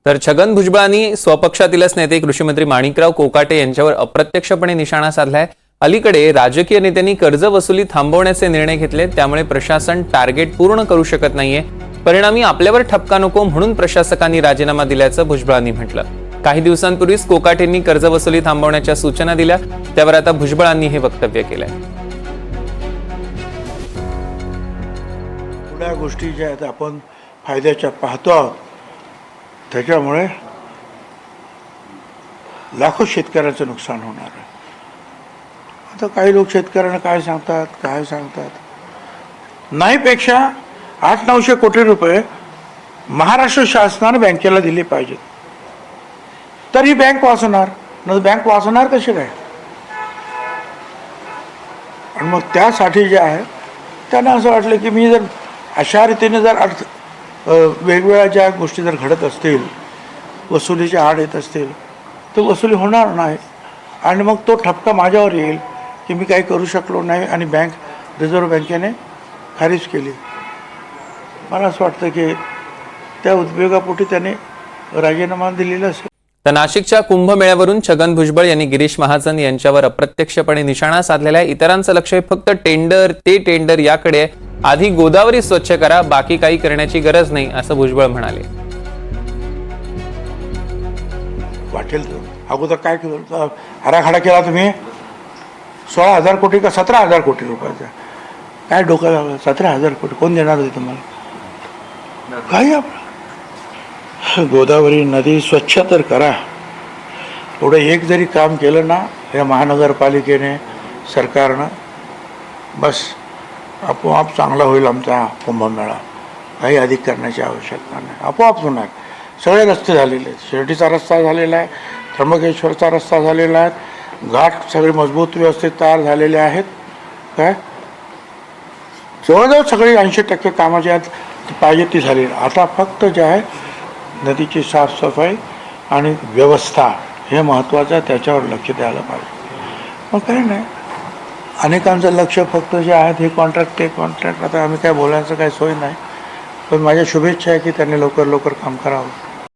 तर छगन भुजबळांनी स्वपक्षातीलच नेते कृषीमंत्री माणिकराव कोकाटे यांच्यावर अप्रत्यक्षपणे निशाणा साधलाय। अलीकडे राजकीय नेत्यांनी कर्ज वसुली थांबवण्याचे निर्णय घेतले, त्यामुळे प्रशासन टार्गेट पूर्ण करू शकत नाहीये। परिणामी आपल्यावर ठपका नको म्हणून प्रशासकांनी राजीनामा दिल्याचं भुजबळांनी म्हटलं। काही दिवसांपूर्वीच कोकाटेंनी कर्ज वसुली थांबवण्याच्या सूचना दिल्या, त्यावर आता भुजबळांनी हे वक्तव्य केलंय। थोड्या गोष्टी ज्या आहेत आपण फायद्याच्या पाहतो आहोत, त्याच्यामुळे लाखो शेतकऱ्यांचं नुकसान होणार आहे। आता काही लोक शेतकऱ्यांना काय सांगतात नाहीपेक्षा 800-900 कोटी रुपये महाराष्ट्र शासनाने बँकेला दिले पाहिजेत, तर ही बँक वाचणार न, बँक वाचणार कशी काय? आणि मग त्यासाठी जे आहे त्यांना असं वाटलं की मी जर अशा रीतीने जर वेगवेगळ्या ज्या गोष्टी जर घडत असतील, वसुलीच्या आड येत असतील, तर वसुली होणार नाही आणि मग तो ठपका माझ्यावर येईल की मी काही करू शकलो नाही आणि रिझर्व्ह बँकेने खारिज केली। मला असं वाटतं की त्या उद्योगापोटी त्याने राजीनामा दिलेला असेल। तर नाशिकच्या कुंभमेळ्यावरून छगन भुजबळ यांनी गिरीश महाजन यांच्यावर अप्रत्यक्षपणे निशाणा साधलेला आहे। इतरांचं लक्ष फक्त टेंडर याकडे आहे। आधी गोदावरी स्वच्छ करा, बाकी काही करण्याची गरज नाही, असं भुजबळ म्हणाले। वाटेल अगोदर काय केलं, आराखडा केला तुम्ही 16,000 कोटी का 17,000 कोटी रुपयाचा? काय डोकं लावलं? 17,000 कोटी कोण देणार होते तुम्हाला? काही आपलं गोदावरी नदी स्वच्छ तर करा, एवढं एक जरी काम केलं ना या महानगरपालिकेने, सरकारनं, बस आपोआप चांगला होईल आमचा कुंभमेळा। काही अधिक करण्याची आवश्यकता नाही, आपोआप होणार। सगळे रस्ते झालेले आहेत, शिर्डीचा रस्ता झालेला आहे, त्र्यंबकेश्वरचा रस्ता झालेला आहे, घाट सगळे मजबूत व्यवस्थित तयार झालेले आहेत। काय जवळजवळ सगळी 80% कामं जी आहेत पाहिजे ती झाली। आता फक्त जे आहे नदीची साफसफाई आणि व्यवस्था हे महत्त्वाचं आहे, त्याच्यावर लक्ष द्यायला पाहिजे। मग काही नाही, अनेकांचं लक्ष फक्त जे आहेत हे कॉन्ट्रॅक्ट ते कॉन्ट्रॅक्ट। आता आम्ही काय बोलायचं काही सोय नाही, पण माझ्या शुभेच्छा आहे की त्यांनी लवकर काम करावं।